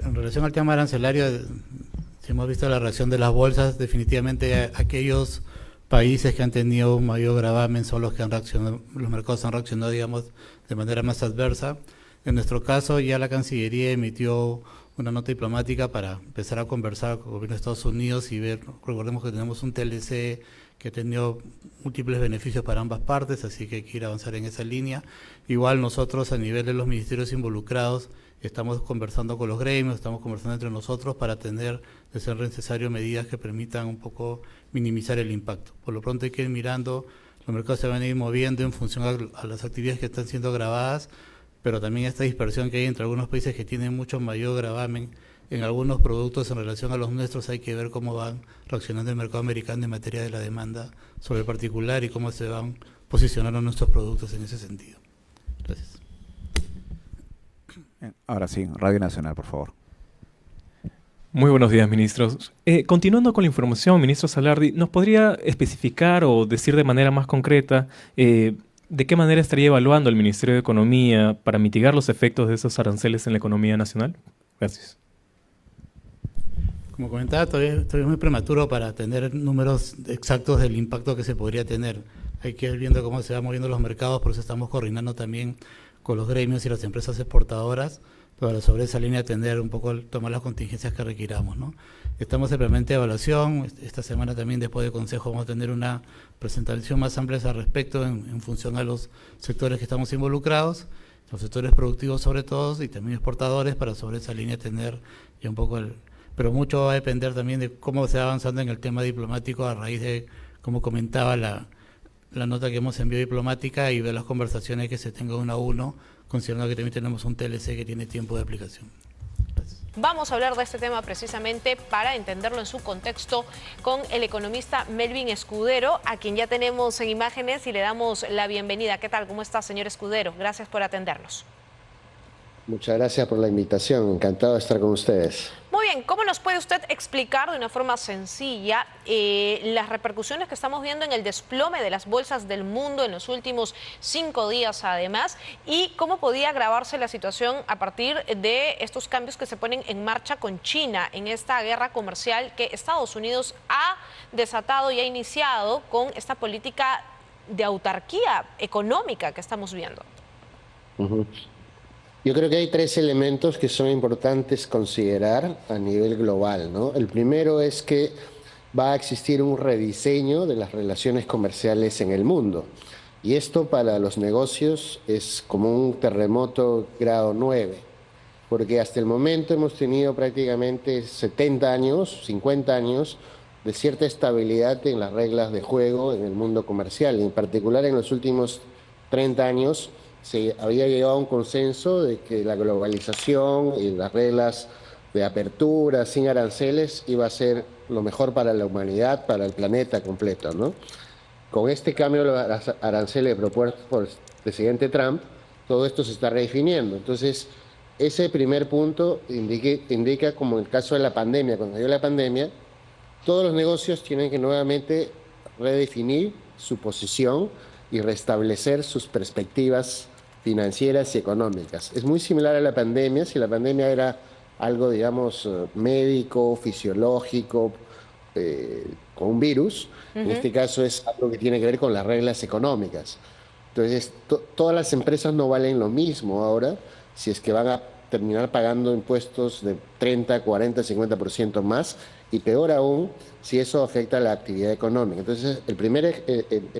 En relación al tema arancelario, si hemos visto la reacción de las bolsas, definitivamente aquellos países que han tenido un mayor gravamen son los que han reaccionado, los mercados han reaccionado, digamos, de manera más adversa. En nuestro caso, ya la Cancillería emitió una nota diplomática para empezar a conversar con el gobierno de Estados Unidos y ver, recordemos que tenemos un TLC que ha tenido múltiples beneficios para ambas partes, así que hay que ir a avanzar en esa línea. Igual nosotros a nivel de los ministerios involucrados estamos conversando con los gremios, estamos conversando entre nosotros para tener, de ser necesario, medidas que permitan un poco minimizar el impacto. Por lo pronto hay que ir mirando, los mercados se van a ir moviendo en función a las actividades que están siendo grabadas, pero también esta dispersión que hay entre algunos países que tienen mucho mayor gravamen en algunos productos en relación a los nuestros. Hay que ver cómo van reaccionando el mercado americano en materia de la demanda sobre el particular y cómo se van posicionando nuestros productos en ese sentido. Gracias. Ahora sí, Radio Nacional, por favor. Muy buenos días, ministros. Continuando con la información, ministro Salardi, ¿nos podría especificar o decir de manera más concreta de qué manera estaría evaluando el Ministerio de Economía para mitigar los efectos de esos aranceles en la economía nacional? Gracias. Como comentaba, todavía es muy prematuro para tener números exactos del impacto que se podría tener. Hay que ir viendo cómo se van moviendo los mercados, por eso estamos coordinando también con los gremios y las empresas exportadoras para sobre esa línea atender un poco, tomar las contingencias que requiramos, ¿no? Estamos en permanente evaluación. Esta semana también, después del Consejo, vamos a tener una presentación más amplia al respecto en función a los sectores que estamos involucrados, los sectores productivos sobre todo y también exportadores, para sobre esa línea tener ya un poco pero mucho va a depender también de cómo se va avanzando en el tema diplomático a raíz de, como comentaba, la nota que hemos enviado diplomática y ver las conversaciones que se tengan uno a uno, considerando que también tenemos un TLC que tiene tiempo de aplicación. Gracias. Vamos a hablar de este tema precisamente para entenderlo en su contexto con el economista Melvin Escudero, a quien ya tenemos en imágenes y le damos la bienvenida. ¿Qué tal? ¿Cómo está, señor Escudero? Gracias por atendernos. Muchas gracias por la invitación, encantado de estar con ustedes. Muy bien, ¿cómo nos puede usted explicar de una forma sencilla las repercusiones que estamos viendo en el desplome de las bolsas del mundo en los últimos 5 días además, y cómo podía agravarse la situación a partir de estos cambios que se ponen en marcha con China en esta guerra comercial que Estados Unidos ha desatado y ha iniciado con esta política de autarquía económica que estamos viendo? Yo creo que hay 3 elementos que son importantes considerar a nivel global, ¿no? El primero es que va a existir un rediseño de las relaciones comerciales en el mundo. Y esto para los negocios es como un terremoto grado 9, porque hasta el momento hemos tenido prácticamente 70 años, 50 años de cierta estabilidad en las reglas de juego en el mundo comercial. Y en particular en los últimos 30 años se había llegado a un consenso de que la globalización y las reglas de apertura sin aranceles iba a ser lo mejor para la humanidad, para el planeta completo, ¿no? Con este cambio de los aranceles propuestos por el presidente Trump, todo esto se está redefiniendo. Entonces, ese primer punto indica, como en el caso de la pandemia, cuando llegó la pandemia, todos los negocios tienen que nuevamente redefinir su posición y restablecer sus perspectivas financieras y económicas. Es muy similar a la pandemia. Si la pandemia era algo, digamos, médico, fisiológico, con un virus, en este caso es algo que tiene que ver con las reglas económicas. Entonces, todas las empresas no valen lo mismo ahora, si es que van a terminar pagando impuestos de 30, 40, 50% más, y peor aún, si eso afecta a la actividad económica. Entonces, el primer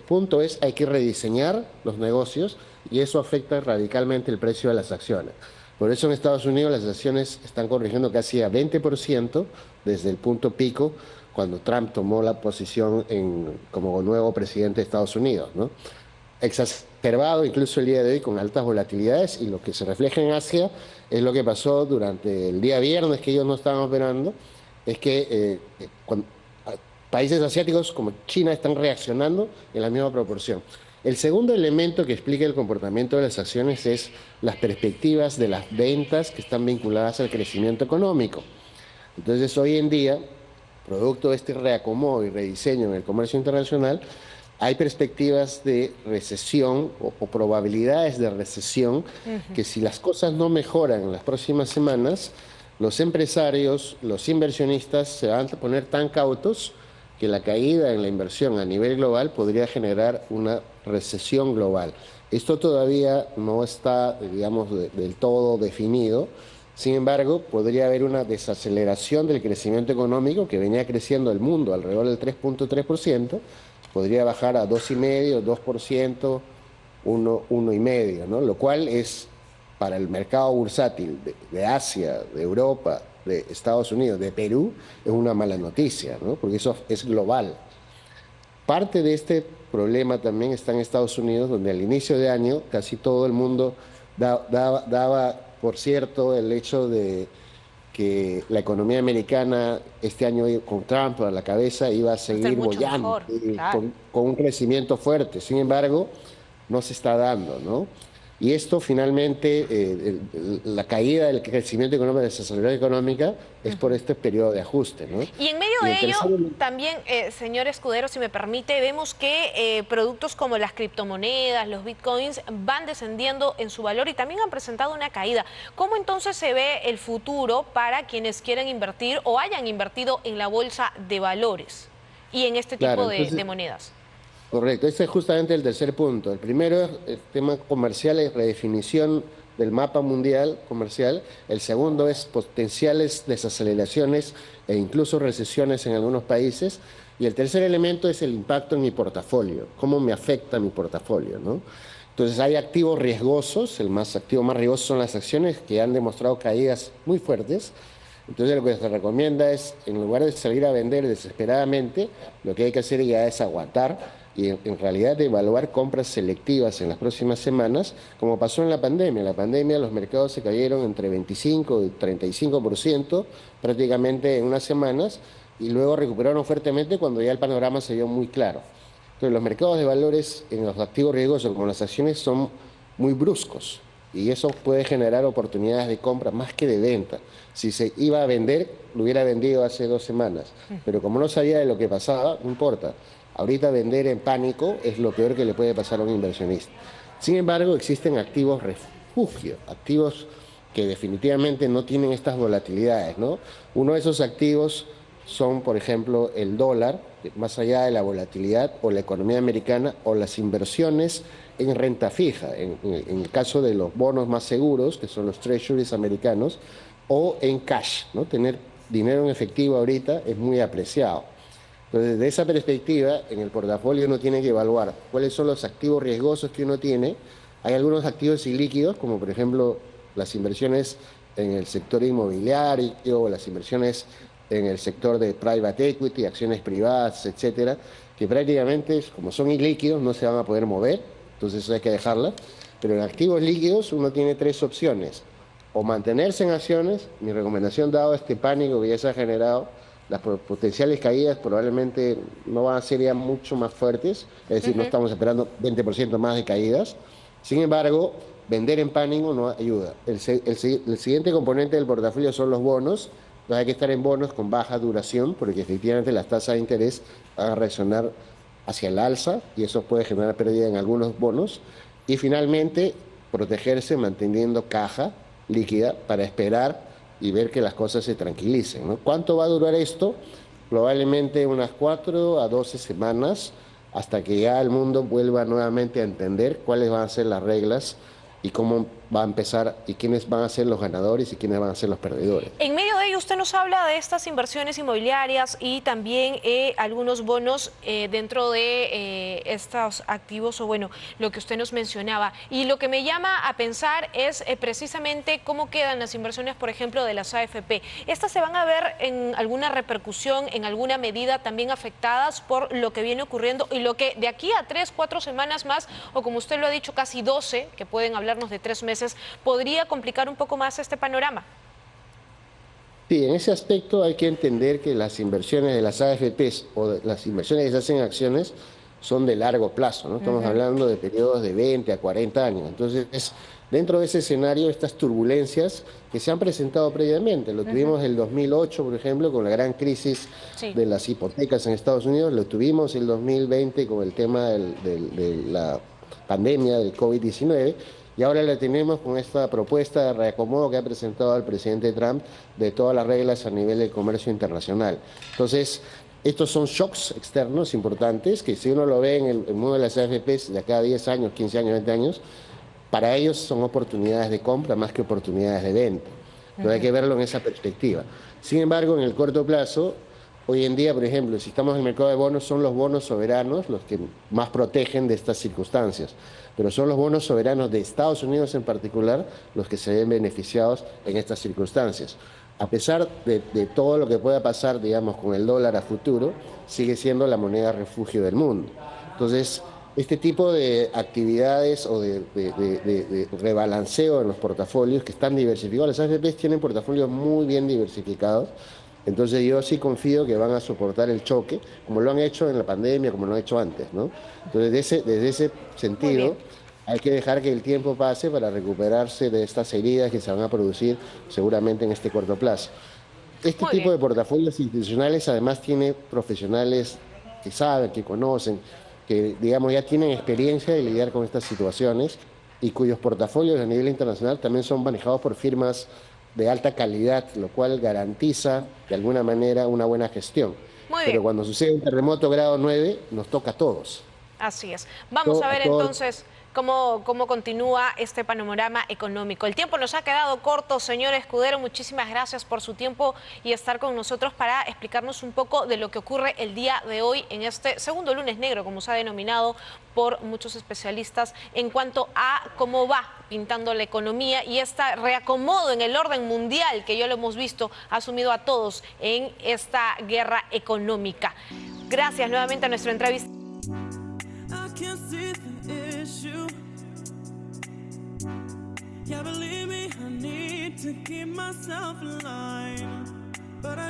punto es hay que rediseñar los negocios, y eso afecta radicalmente el precio de las acciones. Por eso en Estados Unidos las acciones están corrigiendo casi a 20% desde el punto pico cuando Trump tomó la posición como nuevo presidente de Estados Unidos, ¿no? Exacerbado incluso el día de hoy con altas volatilidades, y lo que se refleja en Asia es lo que pasó durante el día viernes, que ellos no estaban operando, es que países asiáticos como China están reaccionando en la misma proporción. El segundo elemento que explica el comportamiento de las acciones es las perspectivas de las ventas que están vinculadas al crecimiento económico. Entonces, hoy en día, producto de este reacomodo y rediseño en el comercio internacional, hay perspectivas de recesión o probabilidades de recesión que, si las cosas no mejoran en las próximas semanas, los empresarios, los inversionistas se van a poner tan cautos que la caída en la inversión a nivel global podría generar una recesión global. Esto todavía no está, digamos, del todo definido. Sin embargo, podría haber una desaceleración del crecimiento económico que venía creciendo el mundo alrededor del 3.3%, podría bajar a 2,5%, 2%, 1,5%, ¿no? Lo cual es para el mercado bursátil de Asia, de Europa, de Estados Unidos, de Perú, es una mala noticia, ¿no? Porque eso es global. Parte de este problema también está en Estados Unidos, donde al inicio de año casi todo el mundo daba por cierto el hecho de que la economía americana este año con Trump a la cabeza iba a seguir mucho bollando, mejor, claro. con un crecimiento fuerte. Sin embargo, no se está dando, ¿no? Y esto finalmente, la caída del crecimiento económico, de la desaceleración económica, es por este periodo de ajuste, ¿no? Y en medio Y de el ello, tercer- también, señor Escudero, si me permite, vemos que productos como las criptomonedas, los bitcoins, van descendiendo en su valor y también han presentado una caída. ¿Cómo entonces se ve el futuro para quienes quieren invertir o hayan invertido en la bolsa de valores y en este Claro, tipo entonces, de monedas? correcto, este es justamente el tercer punto. El primero es el tema comercial y redefinición del mapa mundial comercial. El segundo es potenciales desaceleraciones e incluso recesiones en algunos países. Y el tercer elemento es el impacto en mi portafolio, cómo me afecta mi portafolio, ¿no? Entonces hay activos riesgosos, el activo más riesgoso son las acciones que han demostrado caídas muy fuertes. Entonces lo que se recomienda es, en lugar de salir a vender desesperadamente, lo que hay que hacer ya es aguantar y en realidad evaluar compras selectivas en las próximas semanas, como pasó en la pandemia. En la pandemia los mercados se cayeron entre 25 y 35% prácticamente en unas semanas y luego recuperaron fuertemente cuando ya el panorama se vio muy claro. Entonces los mercados de valores en los activos riesgosos como las acciones son muy bruscos y eso puede generar oportunidades de compra más que de venta. Si se iba a vender, lo hubiera vendido hace 2 semanas, pero como no sabía de lo que pasaba, no importa. Ahorita vender en pánico es lo peor que le puede pasar a un inversionista. Sin embargo, existen activos refugio, activos que definitivamente no tienen estas volatilidades, ¿no? Uno de esos activos son, por ejemplo, el dólar, más allá de la volatilidad, o la economía americana, o las inversiones en renta fija, en el caso de los bonos más seguros, que son los treasuries americanos, o en cash, ¿no? Tener dinero en efectivo ahorita es muy apreciado. Entonces, desde esa perspectiva, en el portafolio uno tiene que evaluar cuáles son los activos riesgosos que uno tiene. Hay algunos activos ilíquidos, como por ejemplo las inversiones en el sector inmobiliario o las inversiones en el sector de private equity, acciones privadas, etcétera, que prácticamente, como son ilíquidos, no se van a poder mover, entonces eso hay que dejarla. Pero en activos líquidos uno tiene 3 opciones: o mantenerse en acciones, mi recomendación dado este pánico que ya se ha generado, las potenciales caídas probablemente no van a ser ya mucho más fuertes, es decir, no estamos esperando 20% más de caídas. Sin embargo, vender en pánico no ayuda. El siguiente componente del portafolio son los bonos. Entonces hay que estar en bonos con baja duración porque efectivamente las tasas de interés van a reaccionar hacia el alza y eso puede generar pérdida en algunos bonos. Y finalmente, protegerse manteniendo caja líquida para esperar y ver que las cosas se tranquilicen, ¿no? ¿Cuánto va a durar esto? Probablemente unas 4 a 12 semanas hasta que ya el mundo vuelva nuevamente a entender cuáles van a ser las reglas y cómo va a empezar y quiénes van a ser los ganadores y quiénes van a ser los perdedores. En medio de ello, usted nos habla de estas inversiones inmobiliarias y también algunos bonos dentro de estos activos, o bueno, lo que usted nos mencionaba. Y lo que me llama a pensar es precisamente cómo quedan las inversiones, por ejemplo, de las AFP. ¿Estas se van a ver en alguna repercusión, en alguna medida también afectadas por lo que viene ocurriendo y lo que de aquí a 3, 4 semanas más, o como usted lo ha dicho, casi 12, que pueden hablarnos de 3 meses, podría complicar un poco más este panorama? Sí, en ese aspecto hay que entender que las inversiones de las AFPs o las inversiones que se hacen en acciones son de largo plazo, ¿no? Estamos hablando de periodos de 20 a 40 años. Entonces, dentro de ese escenario, estas turbulencias que se han presentado previamente, lo tuvimos en el 2008, por ejemplo, con la gran crisis de las hipotecas en Estados Unidos, lo tuvimos en el 2020 con el tema de la pandemia del COVID-19, Y ahora la tenemos con esta propuesta de reacomodo que ha presentado el presidente Trump de todas las reglas a nivel del comercio internacional. Entonces, estos son shocks externos importantes que si uno lo ve en el mundo de las AFPs de acá a 10 años, 15 años, 20 años, para ellos son oportunidades de compra más que oportunidades de venta. Entonces hay que verlo en esa perspectiva. Sin embargo, en el corto plazo, hoy en día, por ejemplo, si estamos en el mercado de bonos, son los bonos soberanos los que más protegen de estas circunstancias. Pero son los bonos soberanos de Estados Unidos en particular los que se ven beneficiados en estas circunstancias. A pesar de todo lo que pueda pasar, digamos, con el dólar a futuro, sigue siendo la moneda refugio del mundo. Entonces, este tipo de actividades o de rebalanceo en los portafolios que están diversificados, las AFPs tienen portafolios muy bien diversificados, entonces yo sí confío que van a soportar el choque, como lo han hecho en la pandemia, como lo han hecho antes, ¿no? Entonces, desde ese sentido, hay que dejar que el tiempo pase para recuperarse de estas heridas que se van a producir seguramente en este corto plazo. Este Muy tipo bien. de portafolios institucionales además tiene profesionales que saben, que conocen, que digamos ya tienen experiencia de lidiar con estas situaciones y cuyos portafolios a nivel internacional también son manejados por firmas de alta calidad, lo cual garantiza de alguna manera una buena gestión. Muy Pero bien. cuando sucede un terremoto grado 9, nos toca a todos. Así es. Vamos a ver Todo- entonces cómo continúa este panorama económico. El tiempo nos ha quedado corto, señor Escudero. Muchísimas gracias por su tiempo y estar con nosotros para explicarnos un poco de lo que ocurre el día de hoy en este segundo lunes negro, como se ha denominado por muchos especialistas, en cuanto a cómo va pintando la economía y este reacomodo en el orden mundial que ya lo hemos visto ha sumido a todos en esta guerra económica. Gracias nuevamente a nuestro entrevistado. I can't see the issue. Yeah, believe me, I need to keep myself alive.